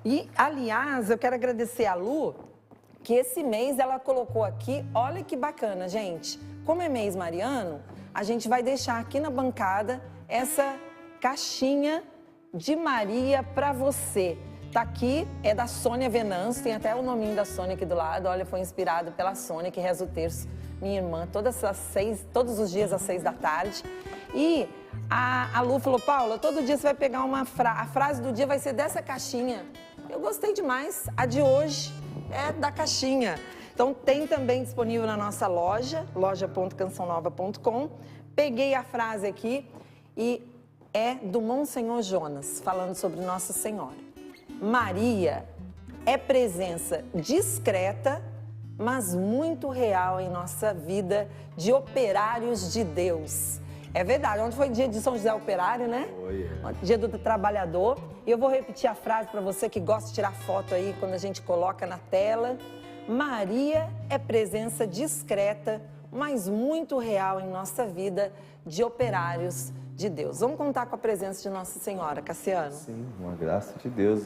E, aliás, eu quero agradecer a Lu, que esse mês ela colocou aqui, olha que bacana, gente. Como é mês mariano, a gente vai deixar aqui na bancada essa caixinha de Maria para você. Tá aqui, é da Sônia Venâncio, tem até o nominho da Sônia aqui do lado. Olha, foi inspirado pela Sônia, que reza o terço, minha irmã, todos os dias às 6 da tarde. E a Lu falou, Paula, todo dia você vai pegar a frase do dia vai ser dessa caixinha. Eu gostei demais, a de hoje é da caixinha. Então tem também disponível na nossa loja, loja.cançãonova.com. Peguei a frase aqui e é do Monsenhor Jonas, falando sobre Nossa Senhora. Maria é presença discreta, mas muito real em nossa vida de operários de Deus. É verdade, ontem foi dia de São José Operário, né? Foi, Dia do Trabalhador. E eu vou repetir a frase para você que gosta de tirar foto aí quando a gente coloca na tela. Maria é presença discreta, mas muito real em nossa vida de operários de Deus. Vamos contar com a presença de Nossa Senhora, Cassiano? Sim, uma graça de Deus.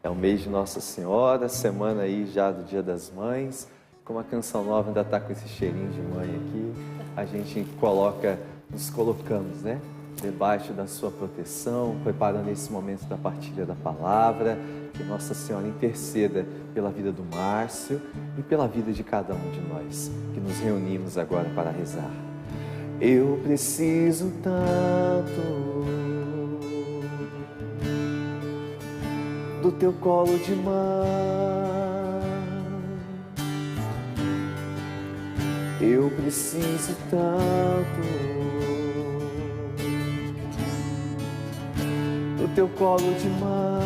É o mês de Nossa Senhora, semana aí já do Dia das Mães. Como a Canção Nova ainda está com esse cheirinho de mãe aqui, a gente nos colocamos, né? Debaixo da sua proteção, preparando esse momento da partilha da palavra. Que Nossa Senhora interceda pela vida do Márcio e pela vida de cada um de nós que nos reunimos agora para rezar. Eu preciso tanto do teu colo de mãe. Eu preciso tanto do teu colo de mãe.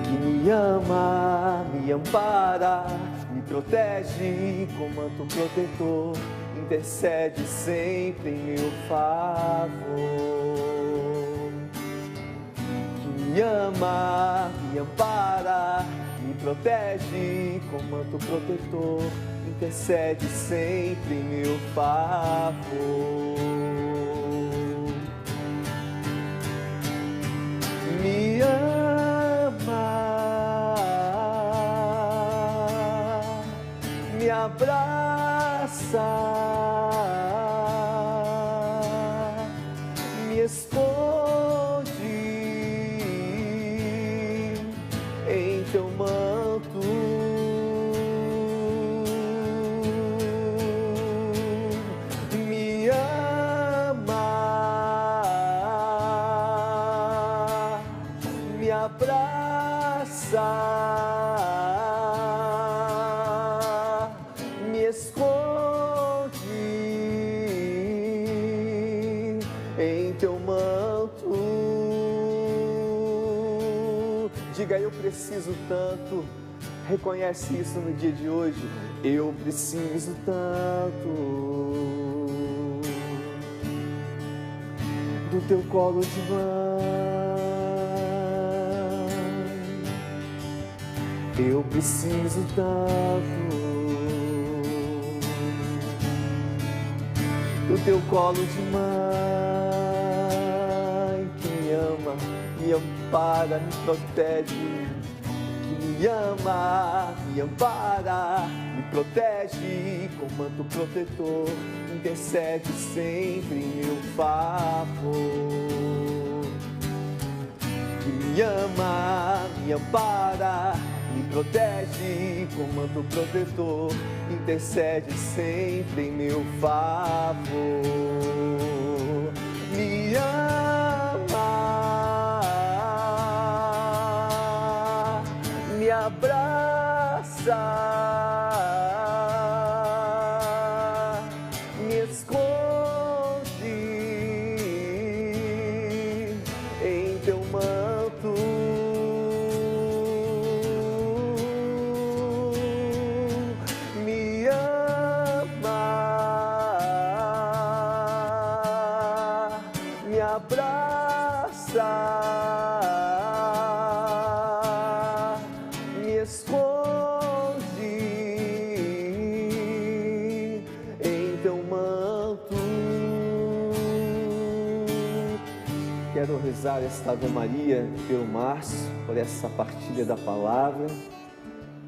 Que me ama, me ampara, me protege com manto protetor, intercede sempre em meu favor. Que me ama, me ampara, me protege com manto protetor, intercede sempre em meu favor. Me ama, me abraça, me esconde em teu manto. Me ama, me abraça, me esconde em teu manto. Diga, eu preciso tanto. Reconhece isso no dia de hoje. Eu preciso tanto do teu colo de mãe. Eu preciso tanto do teu colo de mãe, que me ama, me ampara, me protege. Que me ama, me ampara, me protege com manto protetor, intercede sempre em meu favor. Que me ama, me ampara, me protege com manto protetor, intercede sempre em meu favor. Me ama, me abraça, me esconde em teu manto. Me ama, me abraça, me esconde em teu manto. quero rezar esta Ave Maria pelo Márcio, por essa partilha da palavra,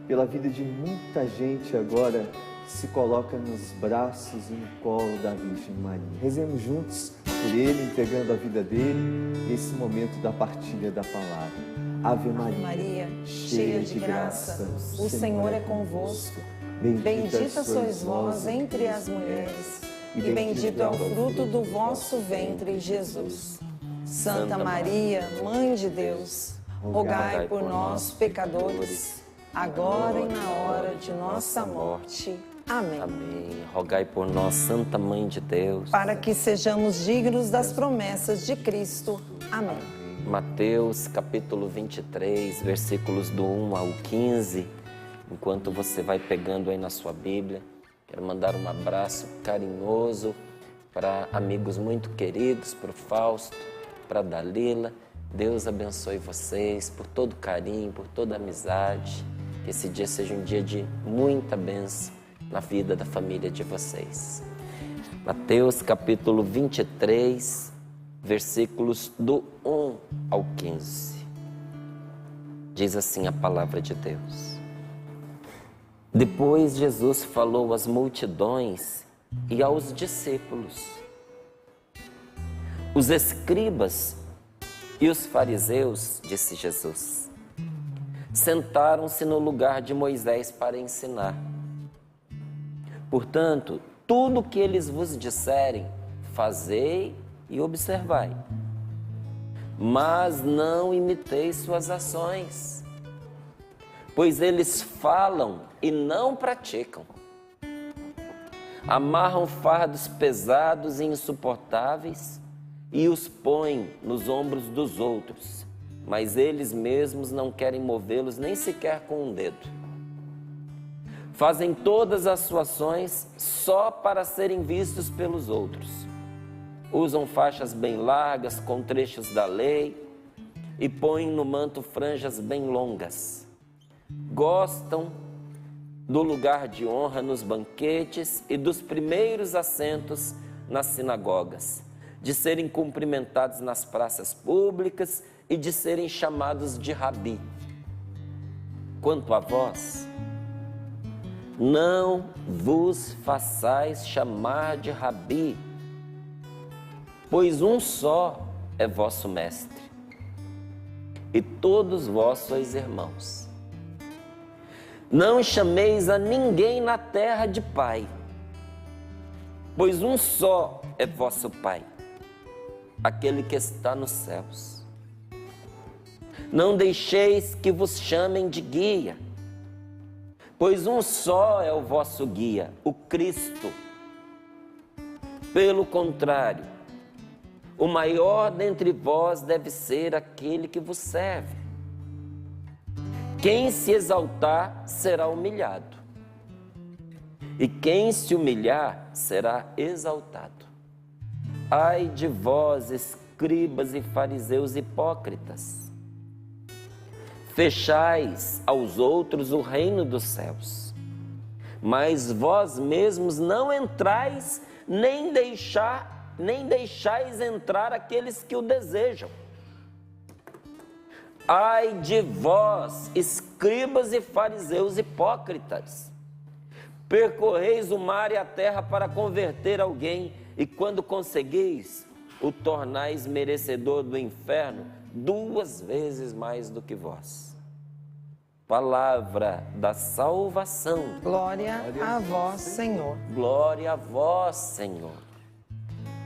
pela vida de muita gente agora que se coloca nos braços e no colo da Virgem Maria. Rezemos juntos por ele, entregando a vida dele, esse momento da partilha da palavra. Ave Maria, cheia de graça, o Senhor é convosco. Bendita sois vós entre as mulheres, e bendito é o fruto do vosso ventre, Jesus. Santa Maria, Mãe de Deus, rogai por nós, pecadores, agora e na hora de nossa morte. Amém. Amém. Rogai por nós, Santa Mãe de Deus, Para que sejamos dignos das promessas de Cristo. Amém. Mateus capítulo 23, versículos do 1 ao 15. Enquanto você vai pegando aí na sua Bíblia, quero mandar um abraço carinhoso para amigos muito queridos, para o Fausto, para a Dalila. Deus abençoe vocês por todo carinho, por toda amizade. Que esse dia seja um dia de muita bênção na vida da família de vocês. Mateus capítulo 23, versículos do 1 ao 15. Diz assim a palavra de Deus. Depois Jesus falou às multidões e aos discípulos. Os escribas e os fariseus, disse Jesus, sentaram-se no lugar de Moisés para ensinar. Portanto, tudo o que eles vos disserem, fazei e observai. Mas não imiteis suas ações, pois eles falam e não praticam. Amarram fardos pesados e insuportáveis e os põem nos ombros dos outros, mas eles mesmos não querem movê-los nem sequer com um dedo. Fazem todas as suas ações só para serem vistos pelos outros. Usam faixas bem largas com trechos da lei e põem no manto franjas bem longas. Gostam do lugar de honra nos banquetes e dos primeiros assentos nas sinagogas, de serem cumprimentados nas praças públicas e de serem chamados de rabi. Quanto a vós, não vos façais chamar de rabi, pois um só é vosso mestre, e todos vós sois irmãos. Não chameis a ninguém na terra de pai, pois um só é vosso Pai, aquele que está nos céus. Não deixeis que vos chamem de guia, pois um só é o vosso guia, o Cristo. Pelo contrário, o maior dentre vós deve ser aquele que vos serve. Quem se exaltar será humilhado, e quem se humilhar será exaltado. Ai de vós, escribas e fariseus hipócritas! Fechais aos outros o reino dos céus, mas vós mesmos não entrais, nem deixais entrar aqueles que o desejam. Ai de vós, escribas e fariseus hipócritas! Percorreis o mar e a terra para converter alguém, e quando conseguis, o tornais merecedor do inferno 2 vezes mais do que vós. Palavra da salvação. Glória a vós, Senhor. Glória a vós, Senhor.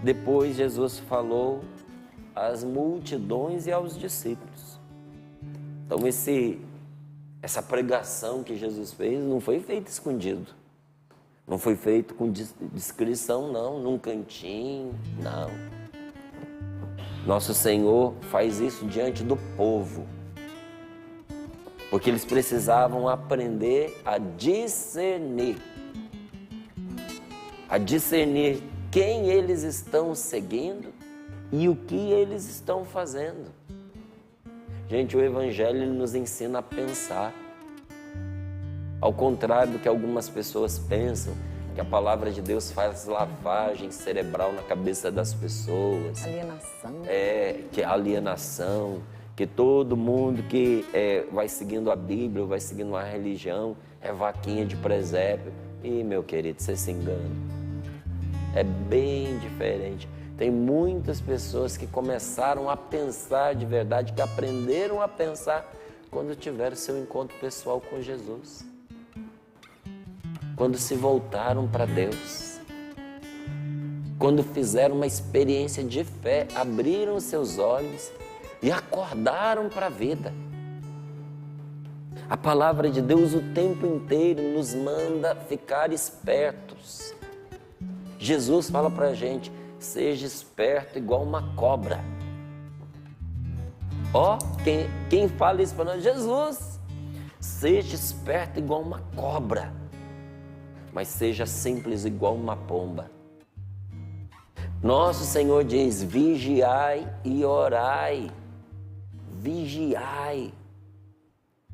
Depois Jesus falou às multidões e aos discípulos. Então essa pregação que Jesus fez não foi feita escondido. Não foi feito com discrição, não, num cantinho, não. Nosso Senhor faz isso diante do povo, porque eles precisavam aprender a discernir quem eles estão seguindo e o que eles estão fazendo. Gente, o Evangelho nos ensina a pensar. Ao contrário do que algumas pessoas pensam, que a palavra de Deus faz lavagem cerebral na cabeça das pessoas. Alienação. Que é alienação, que todo mundo que vai seguindo a Bíblia, vai seguindo uma religião, é vaquinha de presépio. E, meu querido, você se engana. É bem diferente. Tem muitas pessoas que começaram a pensar de verdade, que aprenderam a pensar quando tiveram seu encontro pessoal com Jesus. Quando se voltaram para Deus. Quando fizeram uma experiência de fé, abriram seus olhos e acordaram para a vida. A palavra de Deus o tempo inteiro nos manda ficar espertos. Jesus fala para a gente, seja esperto igual uma cobra. Quem fala isso para nós? Jesus, seja esperto igual uma cobra, mas seja simples igual uma pomba. Nosso Senhor diz, vigiai e orai. Vigiai.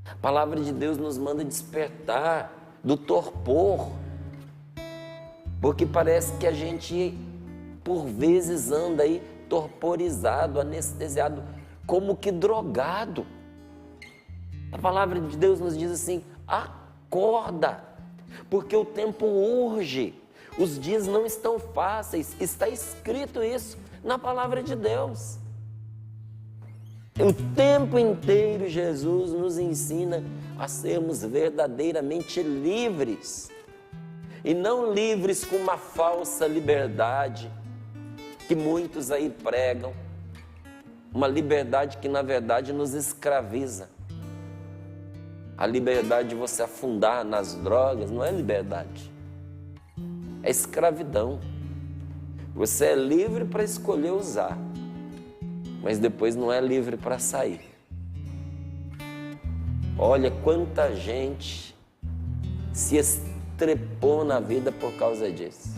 A palavra de Deus nos manda despertar do torpor, porque parece que a gente, por vezes, anda aí torporizado, anestesiado, como que drogado. A palavra de Deus nos diz assim, acorda, porque o tempo urge, os dias não estão fáceis, está escrito isso na palavra de Deus. O tempo inteiro Jesus nos ensina a sermos verdadeiramente livres. E não livres com uma falsa liberdade que muitos aí pregam. Uma liberdade que na verdade nos escraviza. A liberdade de você afundar nas drogas não é liberdade. É escravidão. Você é livre para escolher usar, mas depois não é livre para sair. Olha quanta gente se estrepou na vida por causa disso.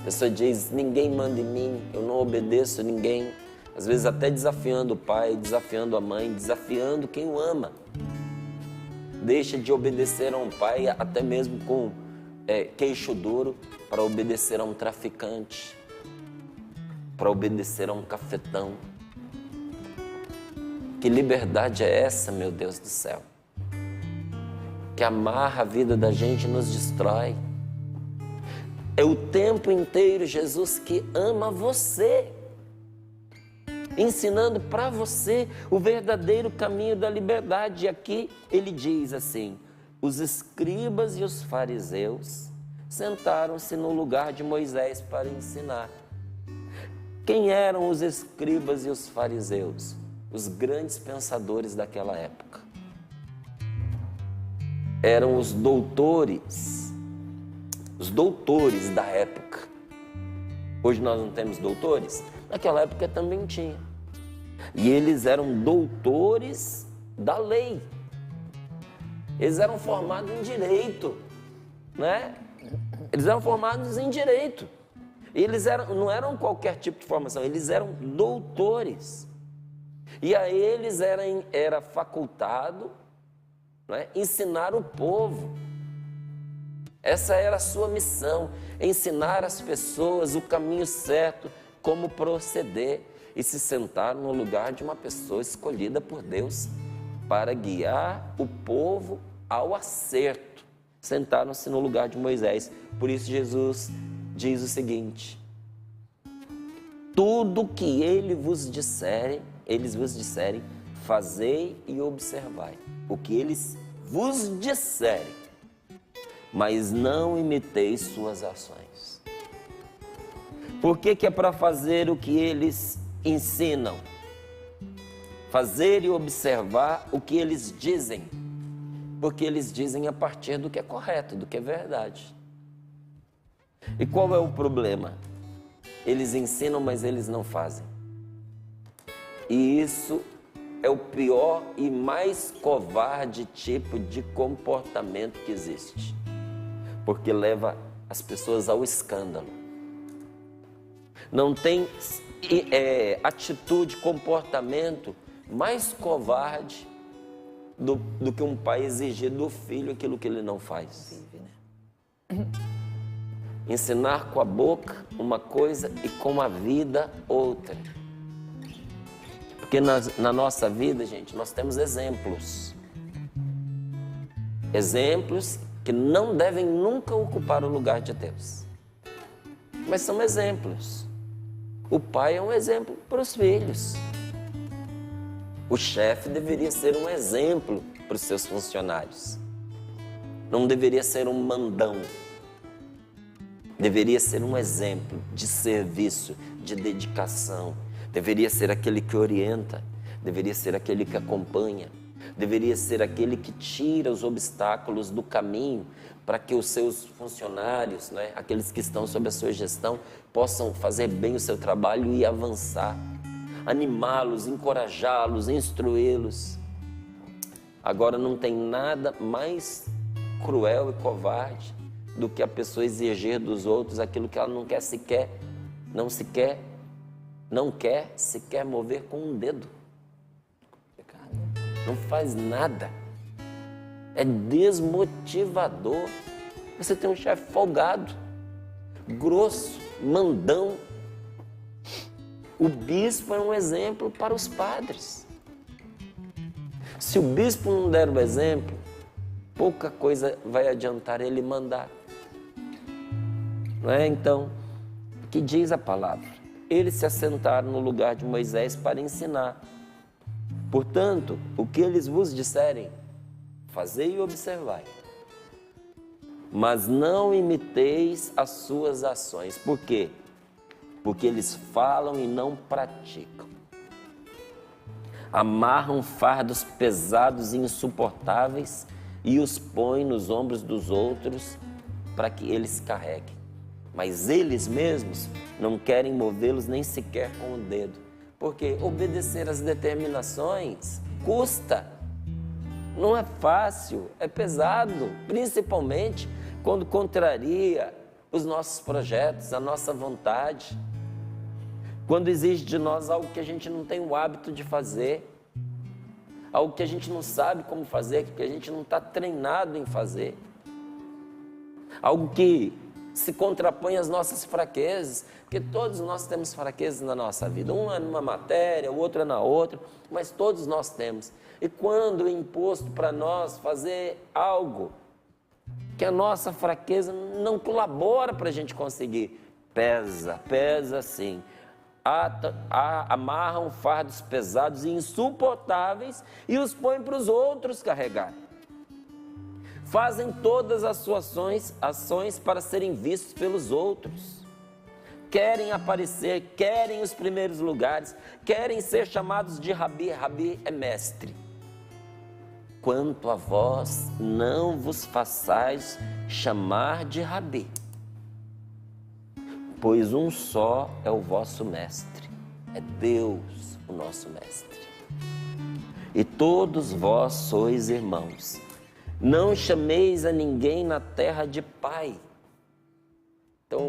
A pessoa diz, ninguém manda em mim, eu não obedeço a ninguém. Às vezes até desafiando o pai, desafiando a mãe, desafiando quem o ama. Deixa de obedecer a um pai, até mesmo com queixo duro, para obedecer a um traficante, para obedecer a um cafetão. Que liberdade é essa, meu Deus do céu? Que amarra a vida da gente e nos destrói. É o tempo inteiro Jesus que ama você, ensinando para você o verdadeiro caminho da liberdade. E aqui ele diz assim, os escribas e os fariseus sentaram-se no lugar de Moisés para ensinar. Quem eram os escribas e os fariseus? Os grandes pensadores daquela época. Eram os doutores da época. Hoje nós não temos doutores? Naquela época também tinha. E eles eram doutores da lei. Eles eram formados em direito, né? Eles eram formados em direito. Eles não eram qualquer tipo de formação, eles eram doutores. E a eles era facultado, né, ensinar o povo. Essa era a sua missão, ensinar as pessoas o caminho certo, como proceder. E se sentaram no lugar de uma pessoa escolhida por Deus para guiar o povo ao acerto. Sentaram-se no lugar de Moisés. Por isso Jesus diz o seguinte, tudo que eles vos disserem, fazei e observai. O que eles vos disserem, mas não imiteis suas ações. Por que é para fazer o que eles ensinam? Fazer e observar o que eles dizem. Porque eles dizem a partir do que é correto, do que é verdade. E qual é o problema? Eles ensinam, mas eles não fazem. E isso é o pior e mais covarde tipo de comportamento que existe. Porque leva as pessoas ao escândalo. Não tem atitude, comportamento mais covarde do que um pai exigir do filho aquilo que ele não faz. Ensinar com a boca uma coisa e com a vida outra. Porque na nossa vida, gente, nós temos exemplos. Exemplos que não devem nunca ocupar o lugar de Deus. Mas são exemplos. O pai é um exemplo para os filhos. O chefe deveria ser um exemplo para os seus funcionários. Não deveria ser um mandão. Deveria ser um exemplo de serviço, de dedicação. Deveria ser aquele que orienta. Deveria ser aquele que acompanha. Deveria ser aquele que tira os obstáculos do caminho para que os seus funcionários, né, aqueles que estão sob a sua gestão, possam fazer bem o seu trabalho e avançar. Animá-los, encorajá-los, instruí-los. Agora não tem nada mais cruel e covarde do que a pessoa exigir dos outros aquilo que ela não quer sequer mover com um dedo. Não faz nada. É desmotivador. Você tem um chefe folgado, grosso, mandão. O bispo é um exemplo para os padres. Se o bispo não der o exemplo, pouca coisa vai adiantar ele mandar. Não é? Então, o que diz a palavra? Eles se assentaram no lugar de Moisés para ensinar. Portanto, o que eles vos disserem, fazei e observai. Mas não imiteis as suas ações. Por quê? Porque eles falam e não praticam. Amarram fardos pesados e insuportáveis e os põem nos ombros dos outros para que eles carreguem. Mas eles mesmos não querem movê-los nem sequer com o dedo. Porque obedecer às determinações custa. Não é fácil, é pesado, principalmente quando contraria os nossos projetos, a nossa vontade. Quando exige de nós algo que a gente não tem o hábito de fazer, algo que a gente não sabe como fazer, que a gente não está treinado em fazer, algo que se contrapõe às nossas fraquezas, porque todos nós temos fraquezas na nossa vida, um é numa matéria, o outro é na outra, mas todos nós temos. E quando é imposto para nós fazer algo que a nossa fraqueza não colabora para a gente conseguir, pesa sim. Amarram fardos pesados e insuportáveis e os põem para os outros carregar. Fazem todas as suas ações para serem vistos pelos outros. Querem aparecer, querem os primeiros lugares, querem ser chamados de Rabi. Rabi é mestre. Quanto a vós, não vos façais chamar de Rabi, pois um só é o vosso mestre, é Deus o nosso mestre. E todos vós sois irmãos. Não chameis a ninguém na terra de pai. Então,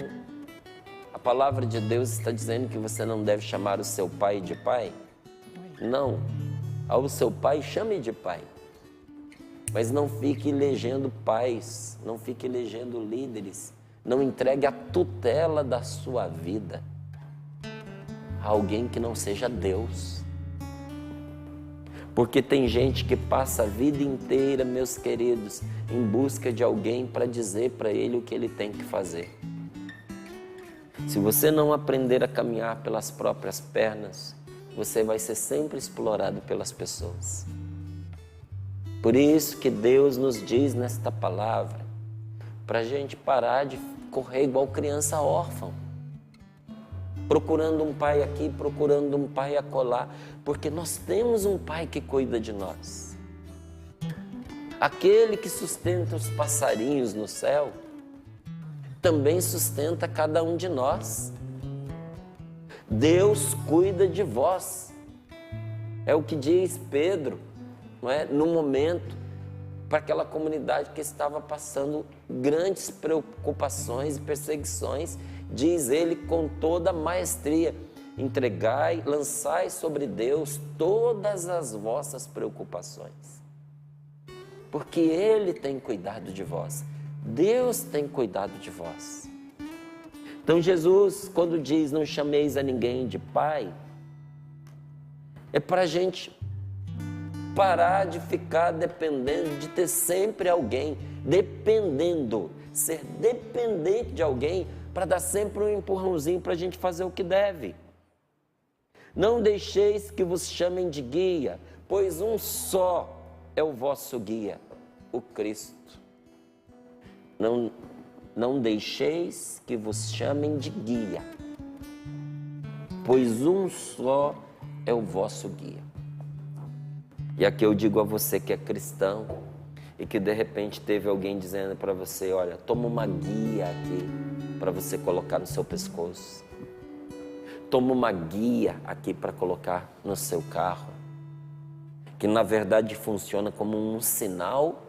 a palavra de Deus está dizendo que você não deve chamar o seu pai de pai? Não. Ao seu pai, chame de pai. Mas não fique elegendo pais, não fique elegendo líderes. Não entregue a tutela da sua vida a alguém que não seja Deus. Porque tem gente que passa a vida inteira, meus queridos, em busca de alguém para dizer para ele o que ele tem que fazer. Se você não aprender a caminhar pelas próprias pernas, você vai ser sempre explorado pelas pessoas. Por isso que Deus nos diz nesta palavra, para a gente parar de correr igual criança órfã, procurando um pai aqui, procurando um pai acolá, porque nós temos um pai que cuida de nós. Aquele que sustenta os passarinhos no céu, também sustenta cada um de nós. Deus cuida de vós. É o que diz Pedro, não é? No momento, para aquela comunidade que estava passando grandes preocupações e perseguições, diz ele com toda a maestria: entregai, lançai sobre Deus todas as vossas preocupações, porque Ele tem cuidado de vós. Deus tem cuidado de vós. Então Jesus, quando diz não chameis a ninguém de pai, é para a gente parar de ficar dependendo, de ter sempre alguém, dependendo, ser dependente de alguém para dar sempre um empurrãozinho para a gente fazer o que deve. Não deixeis que vos chamem de guia, pois um só é o vosso guia, o Cristo. Não deixeis que vos chamem de guia, pois um só é o vosso guia. E aqui eu digo a você que é cristão e que de repente teve alguém dizendo para você, olha, toma uma guia aqui para você colocar no seu pescoço. Toma uma guia aqui para colocar no seu carro, que na verdade funciona como um sinal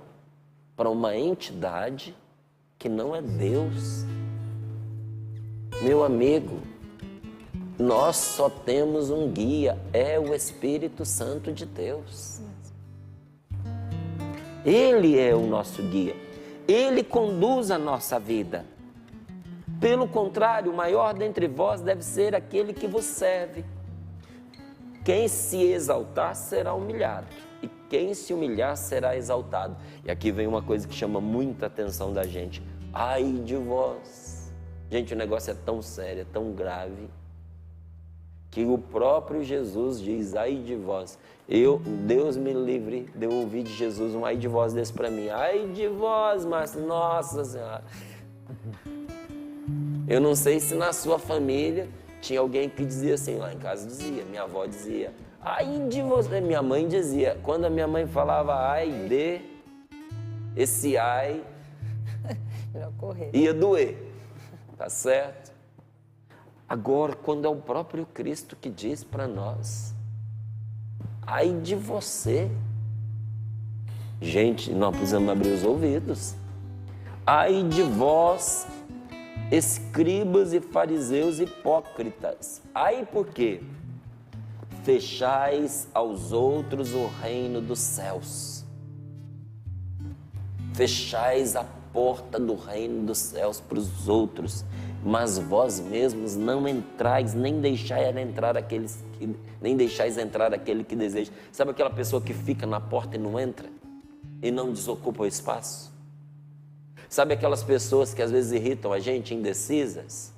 para uma entidade que não é Deus. Meu amigo, nós só temos um guia, é o Espírito Santo de Deus. Ele é o nosso guia, ele conduz a nossa vida. Pelo contrário, o maior dentre vós deve ser aquele que vos serve. Quem se exaltar será humilhado, e quem se humilhar será exaltado. E aqui vem uma coisa que chama muita atenção da gente. Ai de vós. Gente, o negócio é tão sério, é tão grave, que o próprio Jesus diz, ai de vós. Deus me livre de eu ouvir de Jesus um ai de vós desse para mim. Ai de vós, mas nossa Senhora. Eu não sei se na sua família tinha alguém que dizia assim, lá em casa dizia, minha avó dizia, ai de você, minha mãe dizia, quando a minha mãe falava ai de, esse ai ia doer, tá certo? Agora, quando é o próprio Cristo que diz para nós, ai de você, gente, nós precisamos abrir os ouvidos, ai de vós, escribas e fariseus hipócritas. Ai por quê? Fechais aos outros o reino dos céus. Fechais a porta do reino dos céus para os outros, mas vós mesmos não entrais, nem deixais entrar aquele que deseja. Sabe aquela pessoa que fica na porta e não entra? E não desocupa o espaço? Sabe aquelas pessoas que às vezes irritam a gente, indecisas,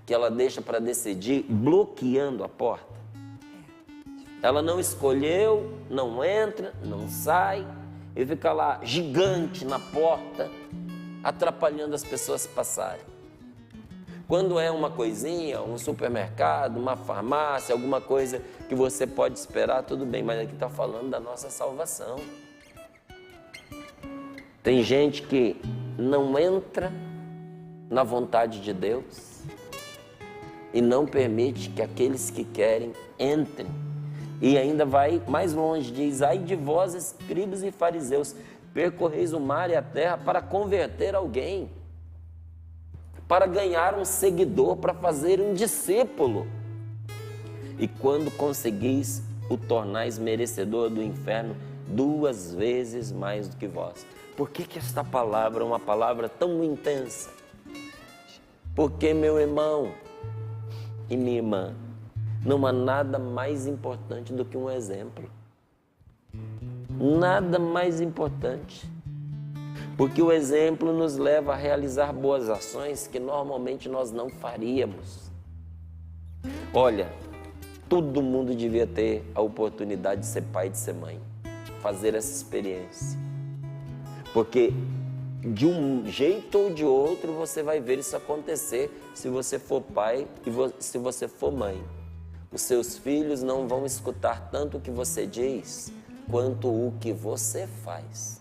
que ela deixa para decidir bloqueando a porta? Ela não escolheu, não entra, não sai, e fica lá gigante na porta, atrapalhando as pessoas passarem. Quando é uma coisinha, um supermercado, uma farmácia, alguma coisa que você pode esperar, tudo bem, mas aqui está falando da nossa salvação. Tem gente que não entra na vontade de Deus e não permite que aqueles que querem entrem. E ainda vai mais longe, diz, ai de vós, escribas e fariseus, percorreis o mar e a terra para converter alguém, para ganhar um seguidor, para fazer um discípulo. E quando conseguis, o tornais merecedor do inferno 2 vezes mais do que vós. Por que esta palavra é uma palavra tão intensa? Porque, meu irmão e minha irmã, não há nada mais importante do que um exemplo. Nada mais importante. Porque o exemplo nos leva a realizar boas ações que normalmente nós não faríamos. Olha, todo mundo devia ter a oportunidade de ser pai e de ser mãe. Fazer essa experiência. Porque de um jeito ou de outro você vai ver isso acontecer se você for pai e se você for mãe. Os seus filhos não vão escutar tanto o que você diz, quanto o que você faz.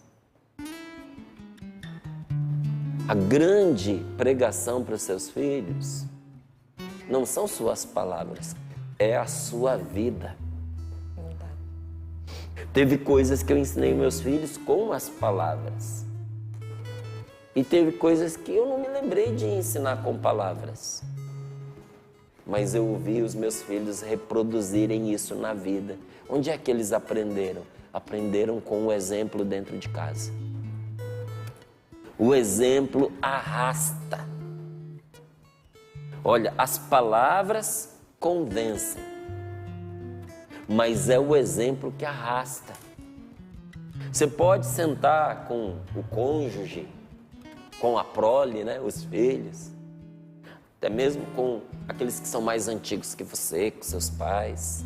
A grande pregação para os seus filhos não são suas palavras, é a sua vida. Teve coisas que eu ensinei meus filhos com as palavras. E teve coisas que eu não me lembrei de ensinar com palavras. Mas eu ouvi os meus filhos reproduzirem isso na vida. Onde é que eles aprenderam? Aprenderam com o exemplo dentro de casa. O exemplo arrasta. Olha, as palavras convencem, mas é o exemplo que arrasta. Você pode sentar com o cônjuge, com a prole, né, os filhos, até mesmo com aqueles que são mais antigos que você, com seus pais,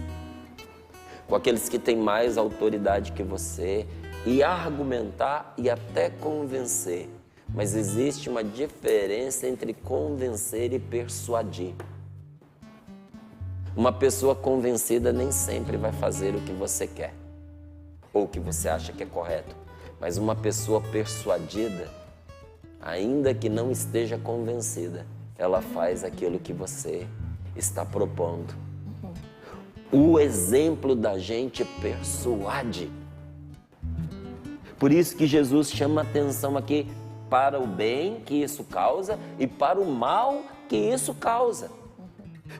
com aqueles que têm mais autoridade que você, e argumentar e até convencer. Mas existe uma diferença entre convencer e persuadir. Uma pessoa convencida nem sempre vai fazer o que você quer, ou o que você acha que é correto. Mas uma pessoa persuadida, ainda que não esteja convencida, ela faz aquilo que você está propondo. O exemplo da gente persuade. Por isso que Jesus chama a atenção aqui para o bem que isso causa e para o mal que isso causa.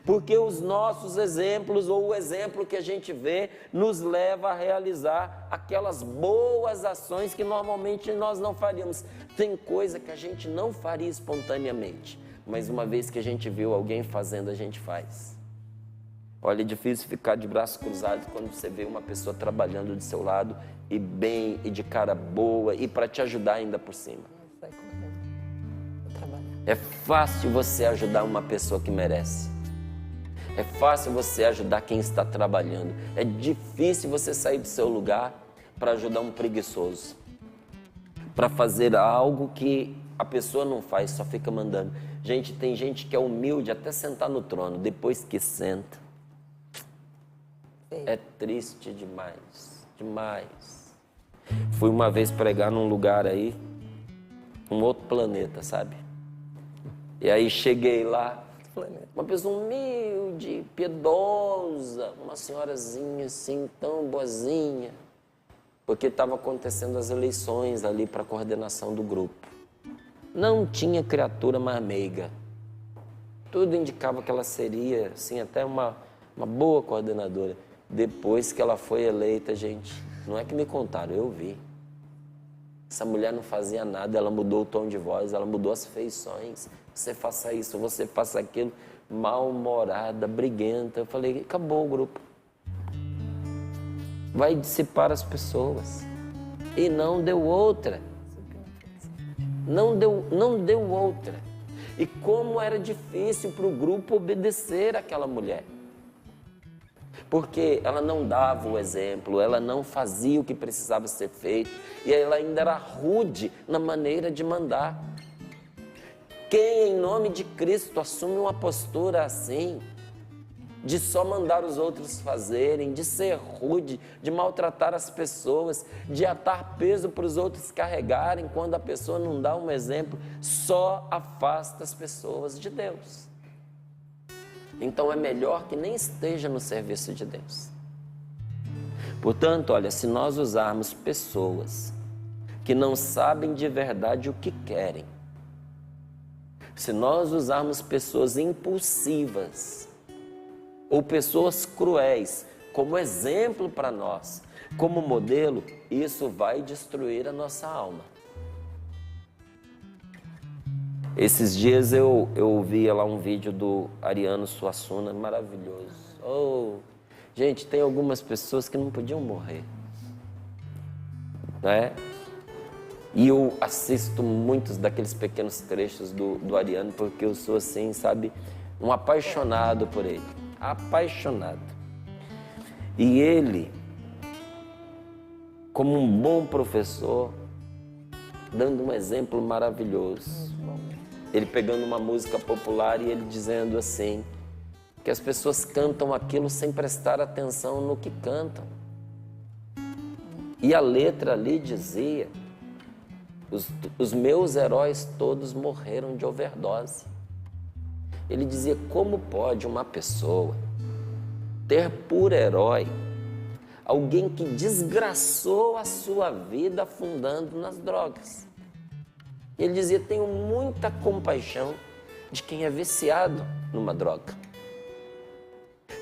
Porque os nossos exemplos, ou o exemplo que a gente vê, nos leva a realizar aquelas boas ações que normalmente nós não faríamos. Tem coisa que a gente não faria espontaneamente, mas uma vez que a gente viu alguém fazendo, a gente faz. Olha, é difícil ficar de braços cruzados quando você vê uma pessoa trabalhando do seu lado, e bem, e de cara boa, e para te ajudar ainda por cima. É fácil você ajudar uma pessoa que merece. É fácil você ajudar quem está trabalhando. É difícil você sair do seu lugar para ajudar um preguiçoso, para fazer algo que a pessoa não faz, só fica mandando. Gente, tem gente que é humilde até sentar no trono, depois que senta, é triste demais, demais. Fui uma vez pregar num lugar aí, um outro planeta, sabe? E aí cheguei lá, uma pessoa humilde, piedosa, uma senhorazinha assim, tão boazinha, porque estava acontecendo as eleições ali para a coordenação do grupo. Não tinha criatura mais meiga. Tudo indicava que ela seria, assim, até uma boa coordenadora. Depois que ela foi eleita, gente, não é que me contaram, eu vi. Essa mulher não fazia nada, ela mudou o tom de voz, ela mudou as feições. Você faça isso, você faça aquilo, mal-humorada, briguenta. Eu falei, acabou o grupo. Vai dissipar as pessoas. E não deu outra. Não deu outra. E como era difícil para o grupo obedecer àquela mulher. Porque ela não dava o exemplo, ela não fazia o que precisava ser feito. E ela ainda era rude na maneira de mandar. Quem, em nome de Cristo, assume uma postura assim, de só mandar os outros fazerem, de ser rude, de maltratar as pessoas, de atar peso para os outros carregarem, quando a pessoa não dá um exemplo, só afasta as pessoas de Deus. Então é melhor que nem esteja no serviço de Deus. Portanto, olha, se nós usarmos pessoas que não sabem de verdade o que querem, se nós usarmos pessoas impulsivas ou pessoas cruéis como exemplo para nós, como modelo, isso vai destruir a nossa alma. Esses dias eu ouvi lá um vídeo do Ariano Suassuna, maravilhoso. Oh, gente, tem algumas pessoas que não podiam morrer, né? E eu assisto muitos daqueles pequenos trechos do Ariano, porque eu sou assim, sabe, um apaixonado por ele. Apaixonado. E ele, como um bom professor, dando um exemplo maravilhoso. Ele pegando uma música popular e ele dizendo assim, que as pessoas cantam aquilo sem prestar atenção no que cantam. E a letra ali dizia, os meus heróis todos morreram de overdose. Ele dizia, como pode uma pessoa ter por herói alguém que desgraçou a sua vida afundando nas drogas? Ele dizia, tenho muita compaixão de quem é viciado numa droga.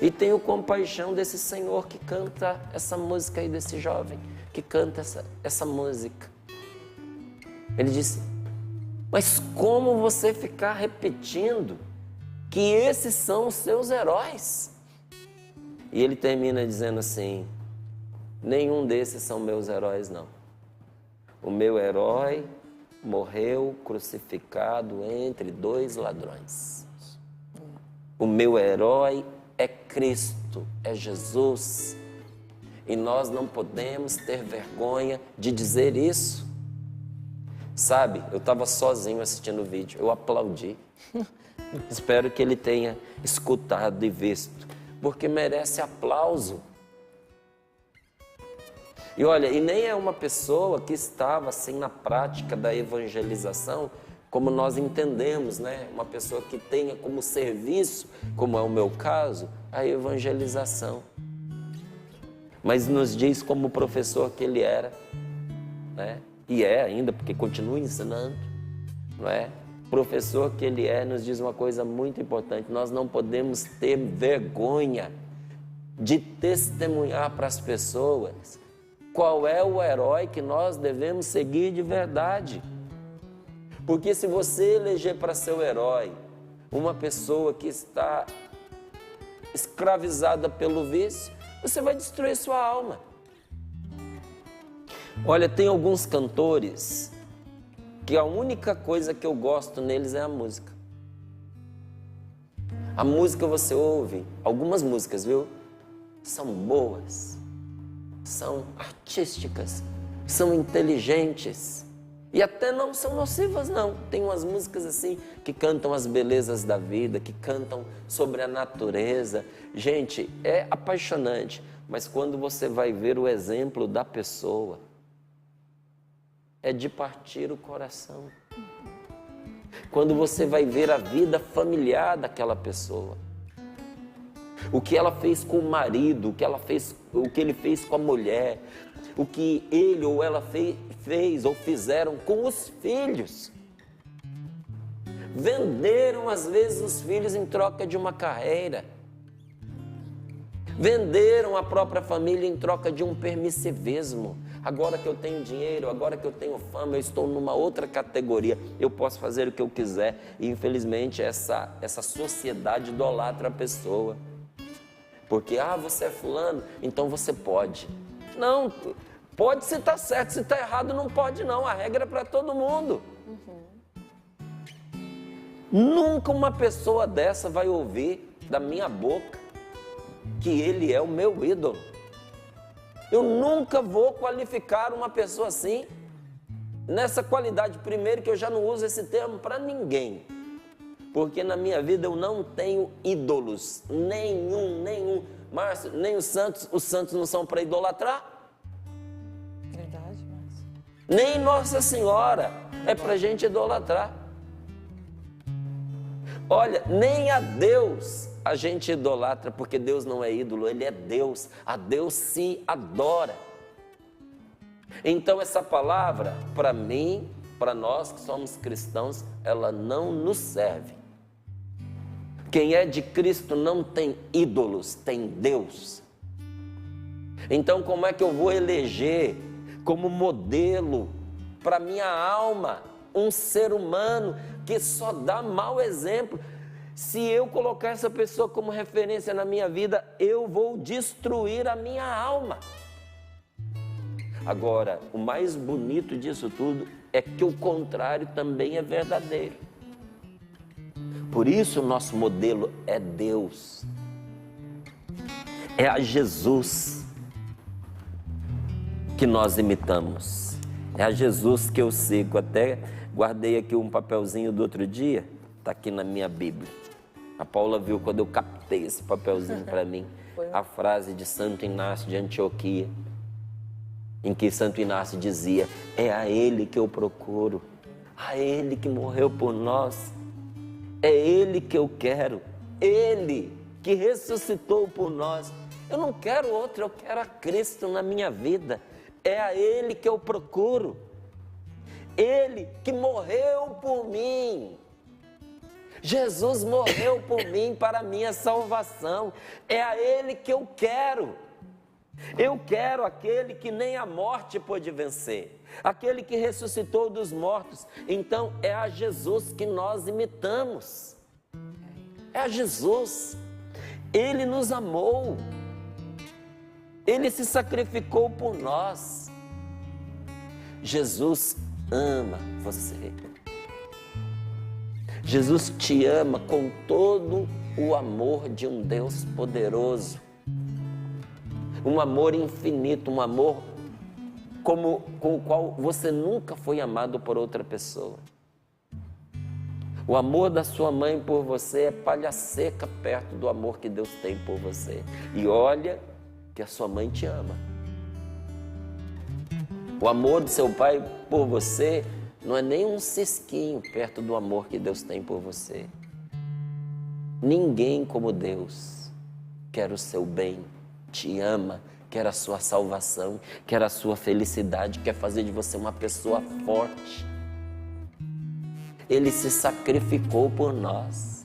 E tenho compaixão desse senhor que canta essa música aí, desse jovem que canta essa música. Ele disse, Mas como você ficar repetindo que esses são os seus heróis? E ele termina dizendo assim: nenhum desses são meus heróis, não. O meu herói morreu crucificado entre dois ladrões. O meu herói é Cristo, é Jesus. E nós não podemos ter vergonha de dizer isso. Sabe, eu estava sozinho assistindo o vídeo, eu aplaudi. Espero que ele tenha escutado e visto, porque merece aplauso. E olha, e nem é uma pessoa que estava assim na prática da evangelização, como nós entendemos, né? Uma pessoa que tenha como serviço, como é o meu caso, a evangelização. Mas nos diz como professor que ele era, né? E é ainda, porque continua ensinando, não é? Professor que ele é, nos diz uma coisa muito importante: nós não podemos ter vergonha de testemunhar para as pessoas qual é o herói que nós devemos seguir de verdade. Porque se você eleger para seu herói uma pessoa que está escravizada pelo vício, você vai destruir sua alma. Olha, tem alguns cantores que a única coisa que eu gosto neles é a música. A música você ouve, algumas músicas, viu? São boas, são artísticas, são inteligentes e até não são nocivas, não. Tem umas músicas assim que cantam as belezas da vida, que cantam sobre a natureza. Gente, é apaixonante, mas quando você vai ver o exemplo da pessoa, é de partir o coração. Quando você vai ver a vida familiar daquela pessoa, o que ela fez com o marido, o que ele fez com a mulher, o que ele ou ela fez ou fizeram com os filhos. Venderam às vezes os filhos em troca de uma carreira. Venderam a própria família em troca de um permissivismo. Agora que eu tenho dinheiro, agora que eu tenho fama, eu estou numa outra categoria, eu posso fazer o que eu quiser. E infelizmente essa sociedade idolatra a pessoa. Porque, você é fulano, então você pode. Não, pode se está certo, se está errado não pode não, a regra é para todo mundo. Nunca uma pessoa dessa vai ouvir da minha boca que ele é o meu ídolo. Eu nunca vou qualificar uma pessoa assim, nessa qualidade. Primeiro que eu já não uso esse termo para ninguém, porque na minha vida eu não tenho ídolos, nenhum. Márcio, nem os santos não são para idolatrar. Verdade, Márcio. Nem Nossa Senhora é para a gente idolatrar. Olha, nem a Deus a gente idolatra, porque Deus não é ídolo, Ele é Deus. A Deus se adora. Então essa palavra, para mim, para nós que somos cristãos, ela não nos serve. Quem é de Cristo não tem ídolos, tem Deus. Então como é que eu vou eleger como modelo para minha alma um ser humano que só dá mau exemplo? Se eu colocar essa pessoa como referência na minha vida, eu vou destruir a minha alma. Agora, o mais bonito disso tudo é que o contrário também é verdadeiro. Por isso o nosso modelo é Deus. É a Jesus que nós imitamos. É a Jesus que eu sigo. Até guardei aqui um papelzinho do outro dia, está aqui na minha Bíblia. A Paula viu quando eu captei esse papelzinho para mim, a frase de Santo Inácio de Antioquia, em que Santo Inácio dizia: é a Ele que eu procuro, a Ele que morreu por nós, é Ele que eu quero, Ele que ressuscitou por nós. Eu não quero outro, eu quero a Cristo na minha vida, é a Ele que eu procuro, Ele que morreu por mim. Jesus morreu por mim para a minha salvação. É a Ele que eu quero. Eu quero aquele que nem a morte pôde vencer, aquele que ressuscitou dos mortos. Então é a Jesus que nós imitamos. É a Jesus. Ele nos amou. Ele se sacrificou por nós. Jesus ama você. Jesus te ama com todo o amor de um Deus poderoso. Um amor infinito, um amor com o qual você nunca foi amado por outra pessoa. O amor da sua mãe por você é palha seca perto do amor que Deus tem por você. E olha que a sua mãe te ama. O amor do seu pai por você não é nem um cisquinho perto do amor que Deus tem por você. Ninguém como Deus quer o seu bem, te ama, quer a sua salvação, quer a sua felicidade, quer fazer de você uma pessoa forte. Ele se sacrificou por nós.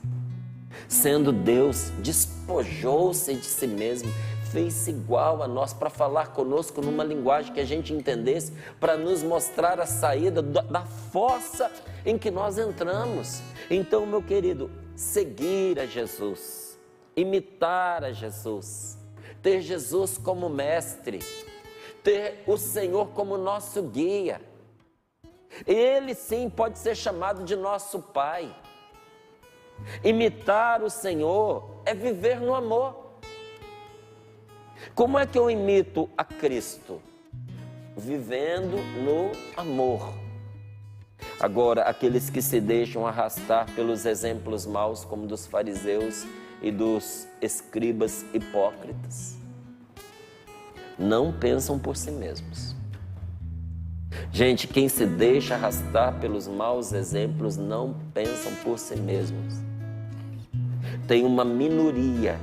Sendo Deus, despojou-se de si mesmo, fez-se igual a nós para falar conosco numa linguagem que a gente entendesse, para nos mostrar a saída da fossa em que nós entramos. Então, meu querido, seguir a Jesus, imitar a Jesus, ter Jesus como mestre, ter o Senhor como nosso guia. Ele sim pode ser chamado de nosso Pai. Imitar o Senhor é viver no amor. Como é que eu imito a Cristo? Vivendo no amor. Agora, aqueles que se deixam arrastar pelos exemplos maus, como dos fariseus e dos escribas hipócritas, não pensam por si mesmos. Gente, quem se deixa arrastar pelos maus exemplos não pensam por si mesmos. Tem uma minoria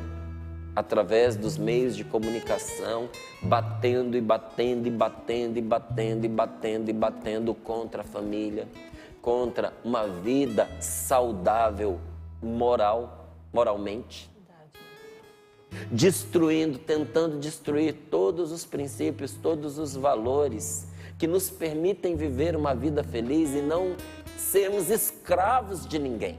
através dos meios de comunicação batendo e batendo e batendo e batendo e batendo e batendo contra a família, contra uma vida saudável moralmente, destruindo, tentando destruir todos os princípios, todos os valores que nos permitem viver uma vida feliz e não sermos escravos de ninguém.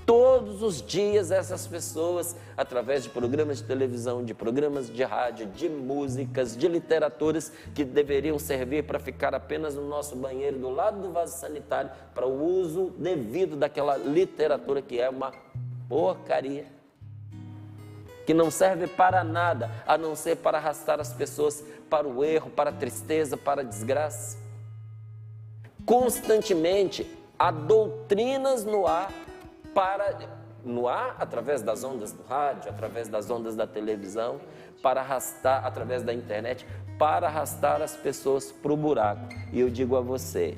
Todos os dias essas pessoas, através de programas de televisão, de programas de rádio, de músicas, de literaturas que deveriam servir para ficar apenas no nosso banheiro, do lado do vaso sanitário, para o uso devido daquela literatura que é uma porcaria, que não serve para nada, a não ser para arrastar as pessoas para o erro, para a tristeza, para a desgraça. Constantemente há doutrinas no ar, através das ondas do rádio, através das ondas da televisão, para arrastar, através da internet, para arrastar as pessoas para o buraco. E eu digo a você,